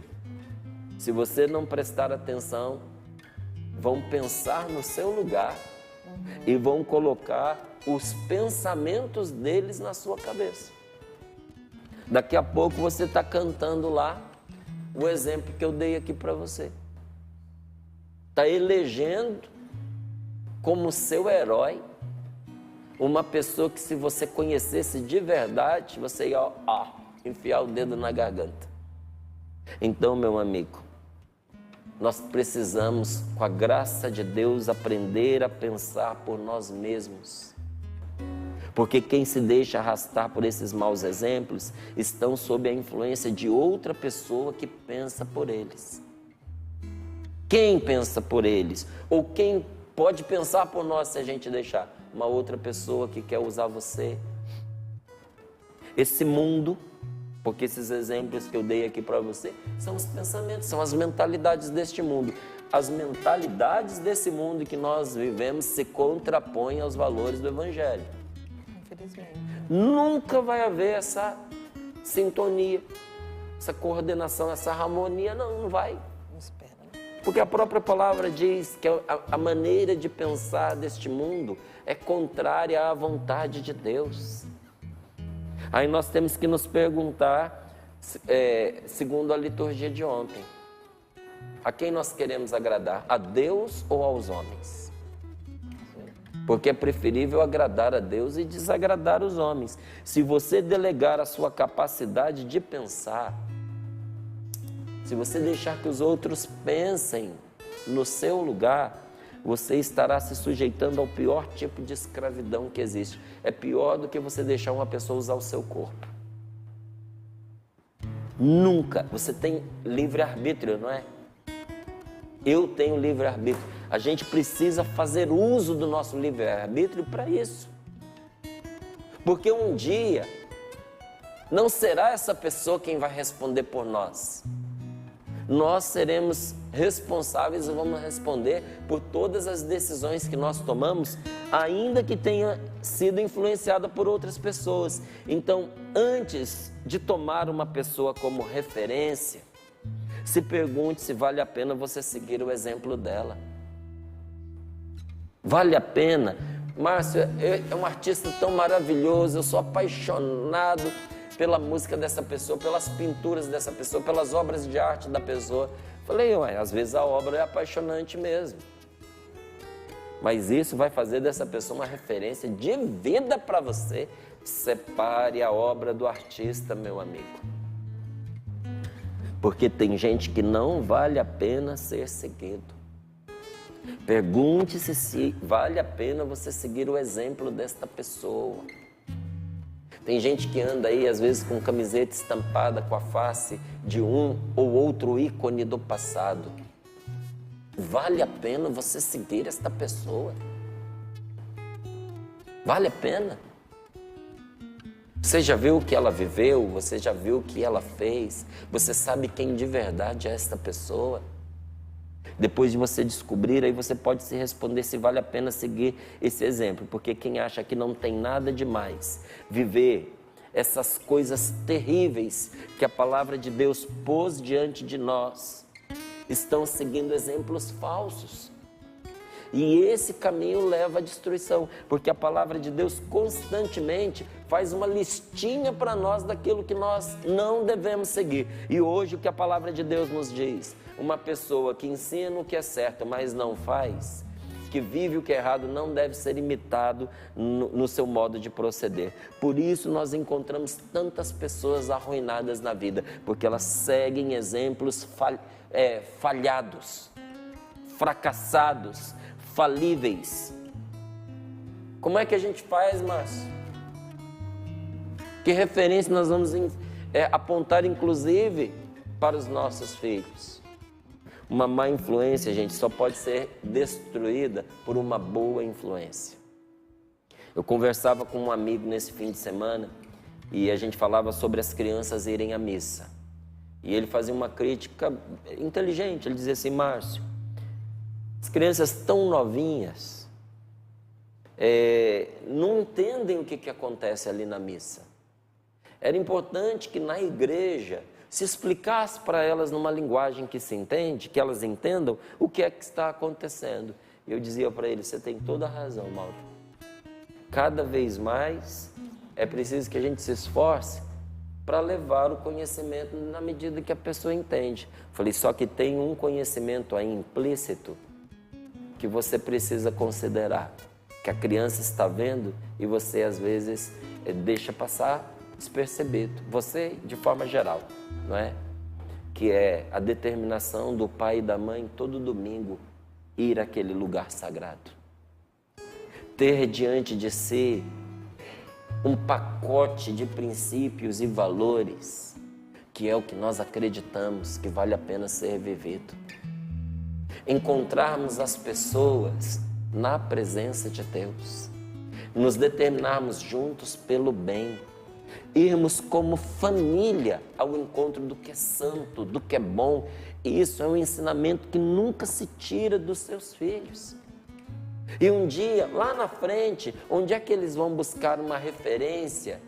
se você não prestar atenção, vão pensar no seu lugar e vão colocar os pensamentos deles na sua cabeça. Daqui a pouco você está cantando lá o exemplo que eu dei aqui para você. Está elegendo como seu herói uma pessoa que, se você conhecesse de verdade, você ia enfiar o dedo na garganta. Então, meu amigo, nós precisamos, com a graça de Deus, aprender a pensar por nós mesmos. Porque quem se deixa arrastar por esses maus exemplos estão sob a influência de outra pessoa que pensa por eles. Quem pensa por eles? Ou quem pode pensar por nós se a gente deixar? Uma outra pessoa que quer usar você. Esse mundo, porque esses exemplos que eu dei aqui para você são os pensamentos, são as mentalidades deste mundo. As mentalidades desse mundo que nós vivemos se contrapõem aos valores do Evangelho. Infelizmente. Nunca vai haver essa sintonia, essa coordenação, essa harmonia, não vai. Porque a própria palavra diz que a maneira de pensar deste mundo é contrária à vontade de Deus. Aí nós temos que nos perguntar, segundo a liturgia de ontem, a quem nós queremos agradar? A Deus ou aos homens? Porque é preferível agradar a Deus e desagradar os homens. Se você delegar a sua capacidade de pensar, se você deixar que os outros pensem no seu lugar, você estará se sujeitando ao pior tipo de escravidão que existe. É pior do que você deixar uma pessoa usar o seu corpo. Nunca. Você tem livre-arbítrio, não é? Eu tenho livre-arbítrio. A gente precisa fazer uso do nosso livre-arbítrio para isso. Porque um dia não será essa pessoa quem vai responder por nós. Nós seremos responsáveis e vamos responder por todas as decisões que nós tomamos, ainda que tenha sido influenciada por outras pessoas. Então, antes de tomar uma pessoa como referência, se pergunte se vale a pena você seguir o exemplo dela. Vale a pena? Márcio é um artista tão maravilhoso, eu sou apaixonado pela música dessa pessoa, pelas pinturas dessa pessoa, pelas obras de arte da pessoa. Falei, às vezes a obra é apaixonante mesmo. Mas isso vai fazer dessa pessoa uma referência de vida para você. Separe a obra do artista, meu amigo. Porque tem gente que não vale a pena ser seguido. Pergunte-se se vale a pena você seguir o exemplo desta pessoa. Tem gente que anda aí, às vezes, com camiseta estampada com a face de um ou outro ícone do passado. Vale a pena você seguir esta pessoa? Vale a pena? Você já viu o que ela viveu? Você já viu o que ela fez? Você sabe quem de verdade é esta pessoa? Depois de você descobrir, aí você pode se responder se vale a pena seguir esse exemplo. Porque quem acha que não tem nada demais viver essas coisas terríveis que a palavra de Deus pôs diante de nós, estão seguindo exemplos falsos. E esse caminho leva à destruição, porque a palavra de Deus constantemente faz uma listinha para nós daquilo que nós não devemos seguir. E hoje o que a palavra de Deus nos diz? Uma pessoa que ensina o que é certo, mas não faz, que vive o que é errado, não deve ser imitado no seu modo de proceder. Por isso nós encontramos tantas pessoas arruinadas na vida, porque elas seguem exemplos falhados, fracassados, falíveis. Como é que a gente faz, Márcio? Que referência nós vamos apontar, inclusive, para os nossos filhos? Uma má influência, gente, só pode ser destruída por uma boa influência. Eu conversava com um amigo nesse fim de semana e a gente falava sobre as crianças irem à missa. E ele fazia uma crítica inteligente, ele dizia assim, Márcio, as crianças tão novinhas não entendem o que acontece ali na missa. Era importante que na igreja se explicasse para elas numa linguagem que se entende, que elas entendam o que é que está acontecendo. E eu dizia para ele, você tem toda a razão, Mauro. Cada vez mais é preciso que a gente se esforce para levar o conhecimento na medida que a pessoa entende. Falei, só que tem um conhecimento aí implícito que você precisa considerar, que a criança está vendo e você às vezes deixa passar despercebido, você de forma geral, não é? Que é a determinação do pai e da mãe todo domingo ir àquele lugar sagrado. Ter diante de si um pacote de princípios e valores que é o que nós acreditamos que vale a pena ser vivido. Encontrarmos as pessoas na presença de Deus, nos determinarmos juntos pelo bem, irmos como família ao encontro do que é santo, do que é bom. E isso é um ensinamento que nunca se tira dos seus filhos. E um dia, lá na frente, onde é que eles vão buscar uma referência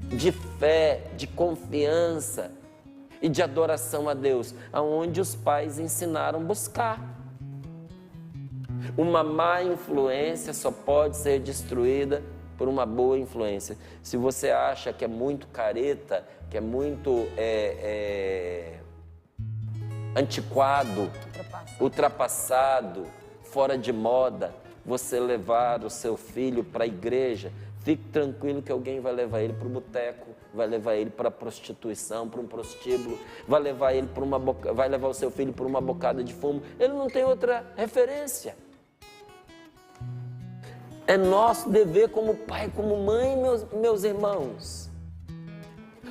de fé, de confiança e de adoração a Deus? Aonde os pais ensinaram a buscar. Uma má influência só pode ser destruída por uma boa influência. Se você acha que é muito careta, que é muito antiquado, ultrapassado, fora de moda, você levar o seu filho para a igreja, fique tranquilo que alguém vai levar ele para o boteco, vai levar ele para a prostituição, para um prostíbulo, vai levar o seu filho por uma bocada de fumo. Ele não tem outra referência. É nosso dever como pai, como mãe, meus irmãos,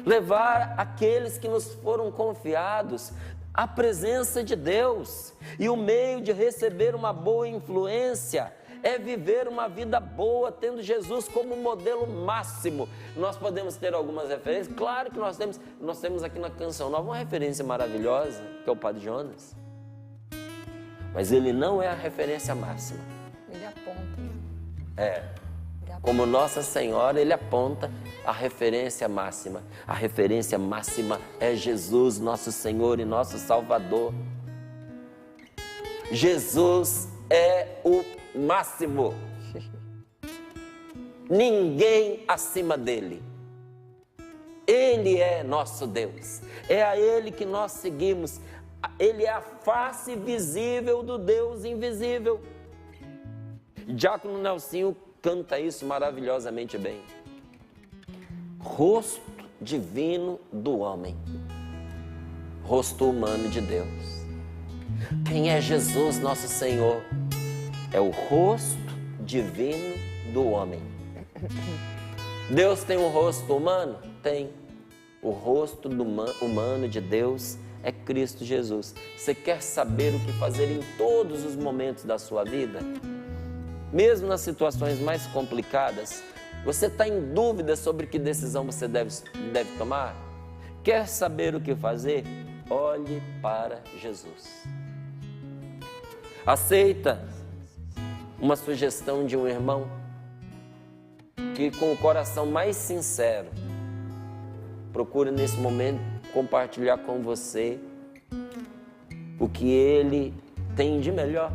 levar aqueles que nos foram confiados à presença de Deus. E o meio de receber uma boa influência é viver uma vida boa, tendo Jesus como modelo máximo. Nós podemos ter algumas referências, claro que nós temos aqui na Canção Nova uma referência maravilhosa, que é o Padre Jonas. Mas ele não é a referência máxima. Ele aponta. Como Nossa Senhora, ele aponta a referência máxima. A referência máxima é Jesus, nosso Senhor e nosso Salvador. Jesus é o máximo. Ninguém acima dele. Ele é nosso Deus. É a ele que nós seguimos. Ele é a face visível do Deus invisível. Diácono Nelsinho canta isso maravilhosamente bem. Rosto divino do homem, rosto humano de Deus. Quem é Jesus, nosso Senhor? É o rosto divino do homem. Deus tem um rosto humano? Tem. O rosto humano de Deus é Cristo Jesus. Você quer saber o que fazer em todos os momentos da sua vida? Mesmo nas situações mais complicadas, você está em dúvida sobre que decisão você deve tomar? Quer saber o que fazer? Olhe para Jesus. Aceita uma sugestão de um irmão que, com o coração mais sincero, procura nesse momento compartilhar com você o que ele tem de melhor.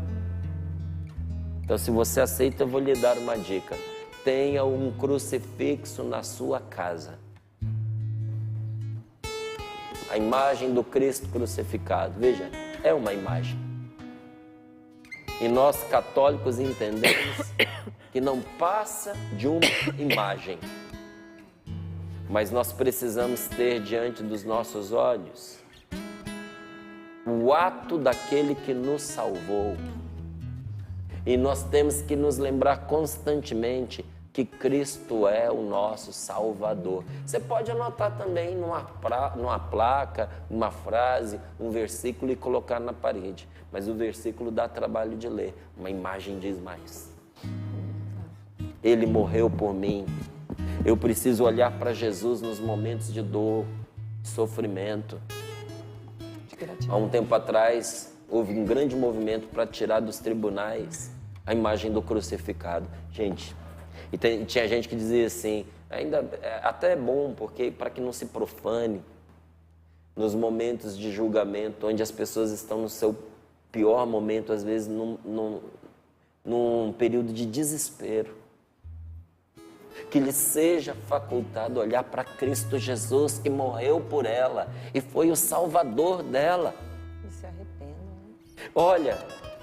Então, se você aceita, eu vou lhe dar uma dica. Tenha um crucifixo na sua casa. A imagem do Cristo crucificado. Veja, é uma imagem. E nós católicos entendemos que não passa de uma imagem. Mas nós precisamos ter diante dos nossos olhos o ato daquele que nos salvou. E nós temos que nos lembrar constantemente que Cristo é o nosso Salvador. Você pode anotar também numa placa, uma frase, um versículo e colocar na parede. Mas o versículo dá trabalho de ler. Uma imagem diz mais. Ele morreu por mim. Eu preciso olhar para Jesus nos momentos de dor, de sofrimento. Há um tempo atrás, houve um grande movimento para tirar dos tribunais a imagem do crucificado. Gente, e tinha gente que dizia assim, até é bom, porque para que não se profane nos momentos de julgamento, onde as pessoas estão no seu pior momento, às vezes num período de desespero. Que lhe seja facultado olhar para Cristo Jesus, que morreu por ela e foi o Salvador dela. E se arrependam, né? Olha,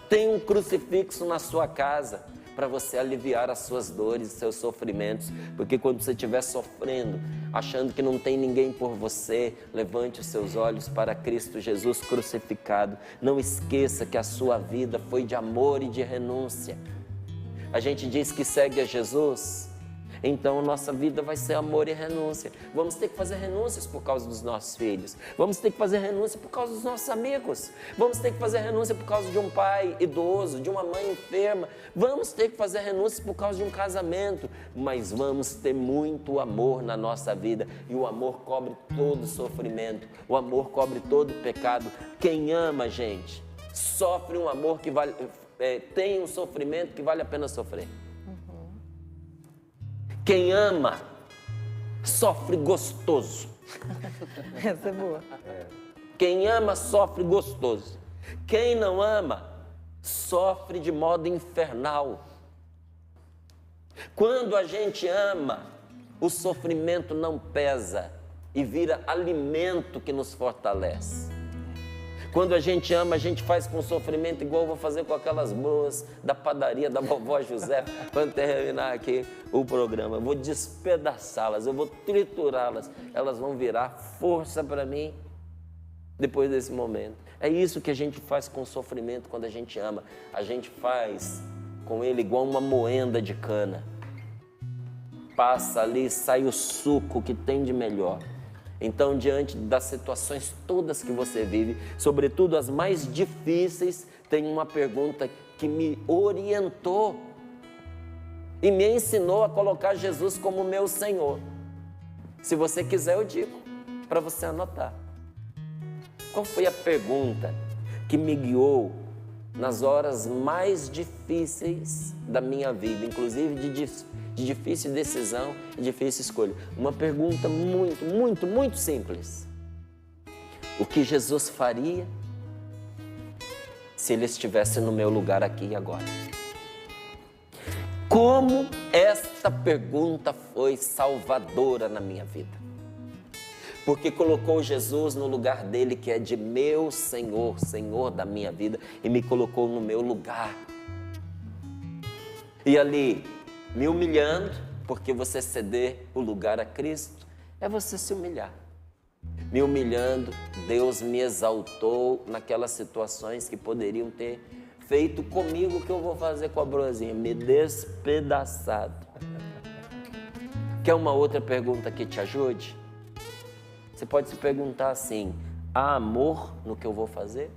tem um crucifixo na sua casa para você aliviar as suas dores, seus sofrimentos, porque quando você estiver sofrendo, achando que não tem ninguém por você, levante os seus olhos para Cristo Jesus crucificado. Não esqueça que a sua vida foi de amor e de renúncia. A gente diz que segue a Jesus, então nossa vida vai ser amor e renúncia. Vamos ter que fazer renúncias por causa dos nossos filhos. Vamos ter que fazer renúncia por causa dos nossos amigos. Vamos ter que fazer renúncia por causa de um pai idoso, de uma mãe enferma. Vamos ter que fazer renúncia por causa de um casamento. Mas vamos ter muito amor na nossa vida. E o amor cobre todo sofrimento. O amor cobre todo pecado. Quem ama, gente, sofre um amor que tem um sofrimento que vale a pena sofrer. Quem ama, sofre gostoso. Essa é boa. Quem ama, sofre gostoso. Quem não ama, sofre de modo infernal. Quando a gente ama, o sofrimento não pesa e vira alimento que nos fortalece. Quando a gente ama, a gente faz com sofrimento, igual eu vou fazer com aquelas boas da padaria da vovó José, quando terminar aqui o programa. Eu vou despedaçá-las, eu vou triturá-las, elas vão virar força para mim depois desse momento. É isso que a gente faz com o sofrimento quando a gente ama. A gente faz com ele igual uma moenda de cana. Passa ali, sai o suco que tem de melhor. Então, diante das situações todas que você vive, sobretudo as mais difíceis, tem uma pergunta que me orientou e me ensinou a colocar Jesus como meu Senhor. Se você quiser, eu digo, para você anotar. Qual foi a pergunta que me guiou nas horas mais difíceis da minha vida, inclusive de difícil decisão e difícil escolha? Uma pergunta muito simples. O que Jesus faria se Ele estivesse no meu lugar aqui e agora? Como esta pergunta foi salvadora na minha vida? Porque colocou Jesus no lugar dele, que é de meu Senhor, Senhor da minha vida, e me colocou no meu lugar. E ali, me humilhando, porque você ceder o lugar a Cristo, é você se humilhar. Me humilhando, Deus me exaltou naquelas situações que poderiam ter feito comigo o que eu vou fazer com a broazinha, me despedaçado. Quer uma outra pergunta que te ajude? Você pode se perguntar assim: há amor no que eu vou fazer?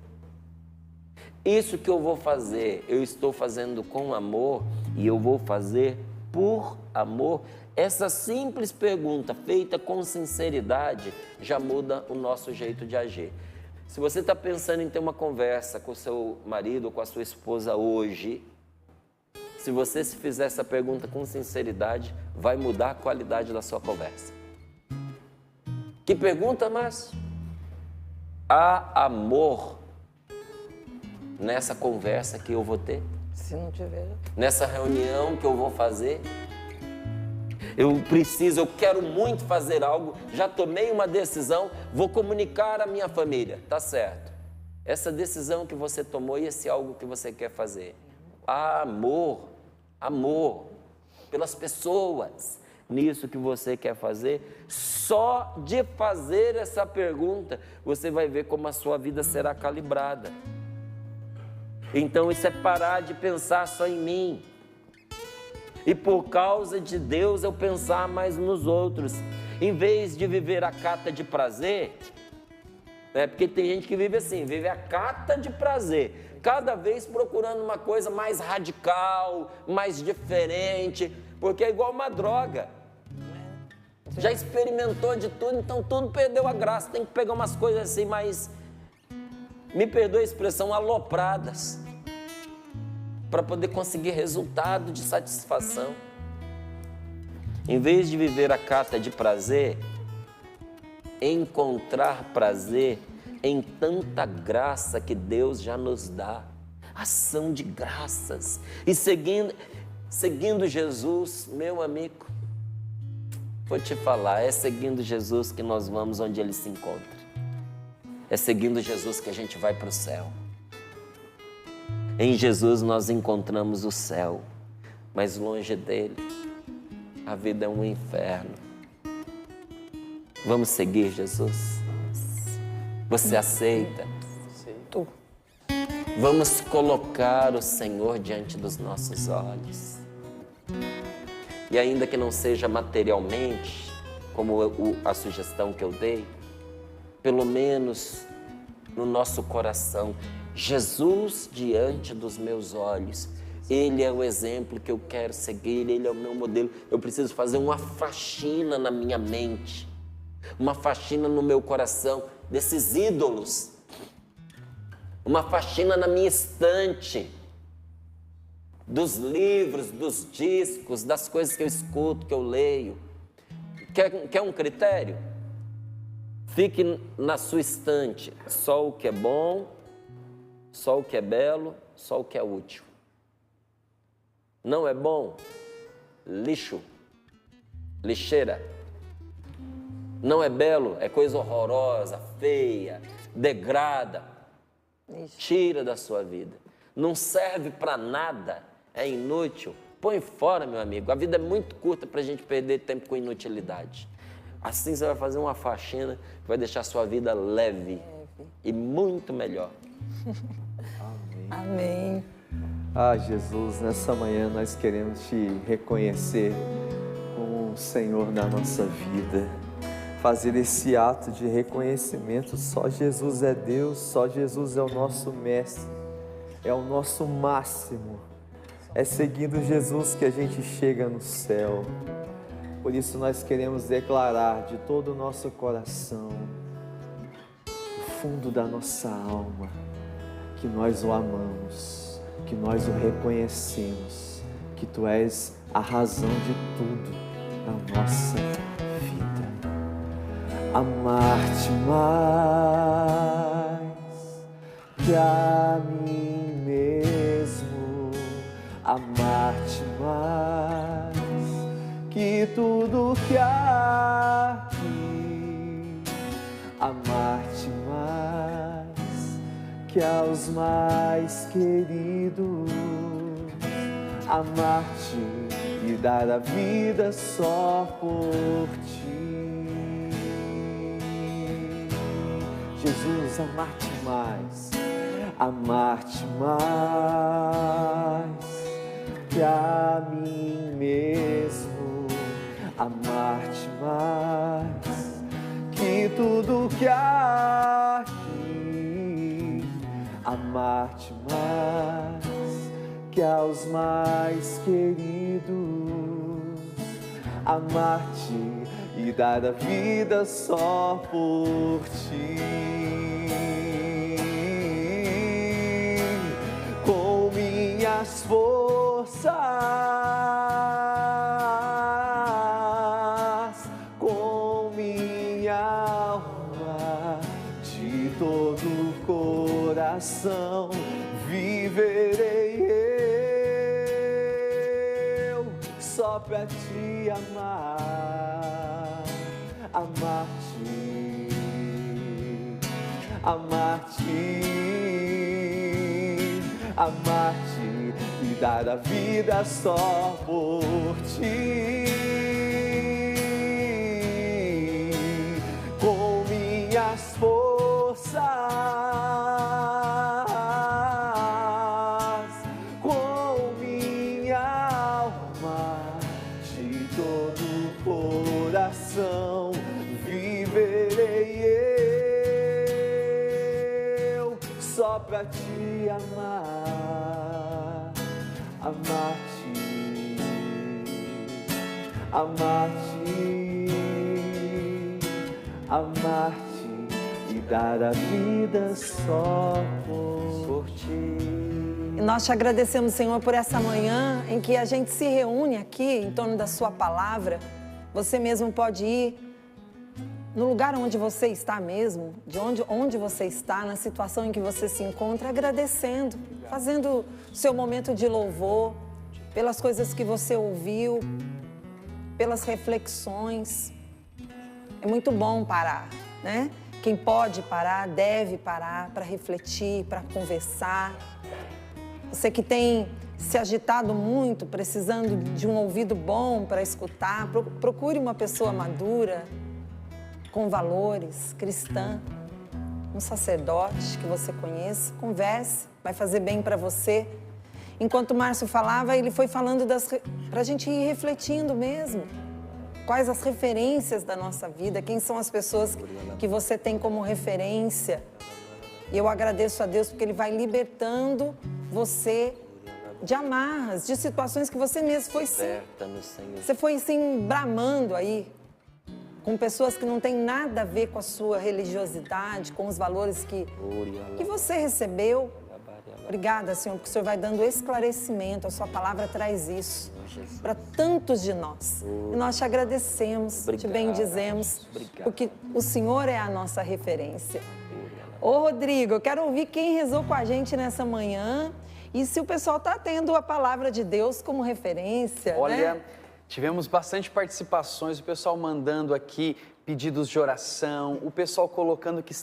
Isso que eu vou fazer, eu estou fazendo com amor e eu vou fazer por amor? Essa simples pergunta, feita com sinceridade, já muda o nosso jeito de agir. Se você está pensando em ter uma conversa com o seu marido ou com a sua esposa hoje, se você se fizer essa pergunta com sinceridade, vai mudar a qualidade da sua conversa. Que pergunta, Márcio? Há amor nessa conversa que eu vou ter? Se não tiver... Nessa reunião que eu vou fazer? Eu quero muito fazer algo, já tomei uma decisão, vou comunicar à minha família, tá certo. Essa decisão que você tomou e esse algo que você quer fazer. Há amor pelas pessoas. Nisso que você quer fazer, só de fazer essa pergunta, você vai ver como a sua vida será calibrada. Então isso é parar de pensar só em mim. E por causa de Deus eu pensar mais nos outros. Em vez de viver a cata de prazer, porque tem gente que vive assim, vive a cata de prazer. Cada vez procurando uma coisa mais radical, mais diferente, porque é igual uma droga. Já experimentou de tudo, então tudo perdeu a graça. Tem que pegar umas coisas assim mais, me perdoe a expressão, alopradas, para poder conseguir resultado de satisfação. Em vez de viver a cata de prazer, encontrar prazer em tanta graça que Deus já nos dá. Ação de graças. E seguindo Jesus, meu amigo, vou te falar, é seguindo Jesus que nós vamos onde Ele se encontra. É seguindo Jesus que a gente vai para o céu. Em Jesus nós encontramos o céu, mas longe dele, a vida é um inferno. Vamos seguir Jesus? Você aceita? Aceito. Vamos colocar o Senhor diante dos nossos olhos. E ainda que não seja materialmente, como a sugestão que eu dei, pelo menos no nosso coração, Jesus diante dos meus olhos. Ele é o exemplo que eu quero seguir, Ele é o meu modelo. Eu preciso fazer uma faxina na minha mente, uma faxina no meu coração desses ídolos, uma faxina na minha estante, dos livros, dos discos, das coisas que eu escuto, que eu leio. Quer um critério? Fique na sua estante só o que é bom, só o que é belo, só o que é útil. Não é bom? Lixo, lixeira. Não é belo? É coisa horrorosa, feia, degrada. Ixi. Tira da sua vida. Não serve para nada, é inútil. Põe fora, meu amigo. A vida é muito curta para a gente perder tempo com inutilidade. Assim você vai fazer uma faxina que vai deixar a sua vida leve e muito melhor. Amém. Ah, Jesus, nessa manhã nós queremos te reconhecer como o Senhor da nossa vida. Fazer esse ato de reconhecimento. Só Jesus é Deus, só Jesus é o nosso mestre, é o nosso máximo. É seguindo Jesus que a gente chega no céu. Por isso nós queremos declarar de todo o nosso coração, do fundo da nossa alma, que nós o amamos, que nós o reconhecemos, que Tu és a razão de tudo na nossa vida. Amar-te mais que a mim mesmo, amar-te mais que tudo que há aqui, amar-te mais que aos mais queridos, amar-te e dar a vida só por Ti. Jesus, amar-te mais que a mim mesmo, amar-te mais que tudo que há aqui, amar-te mais que aos mais queridos, amar-te e dar a vida só por Ti. Com minhas forças, com minha alma, de todo o coração, viverei eu só pra Te amar, amar-te, amar-te, amar-te e dar a vida só por Ti. Com minhas forças, com minha alma, de todo o coração, viverei eu só pra Te amar, amar-te, amar-te, amar-te e dar a vida só por Ti. E nós Te agradecemos, Senhor, por essa manhã em que a gente se reúne aqui em torno da Sua palavra. Você mesmo pode ir no lugar onde você está mesmo, onde você está, na situação em que você se encontra, agradecendo, fazendo seu momento de louvor, pelas coisas que você ouviu, pelas reflexões. É muito bom parar, né? Quem pode parar, deve parar para refletir, para conversar. Você que tem se agitado muito, precisando de um ouvido bom para escutar, procure uma pessoa madura, com valores, cristã, um sacerdote que você conheça, converse, vai fazer bem para você. Enquanto o Márcio falava, ele foi falando para a gente ir refletindo mesmo. Quais as referências da nossa vida, quem são as pessoas que você tem como referência. E eu agradeço a Deus porque Ele vai libertando você de amarras, de situações que você mesmo foi você foi se bramando aí, com pessoas que não têm nada a ver com a sua religiosidade, com os valores que você recebeu. Obrigada, Senhor, porque o Senhor vai dando esclarecimento, a Sua palavra traz isso para tantos de nós. E nós Te agradecemos, Te bendizemos, porque o Senhor é a nossa referência. Ô, Rodrigo, eu quero ouvir quem rezou com a gente nessa manhã e se o pessoal está tendo a palavra de Deus como referência, Olha, né? Tivemos bastante participações, o pessoal mandando aqui pedidos de oração, o pessoal colocando que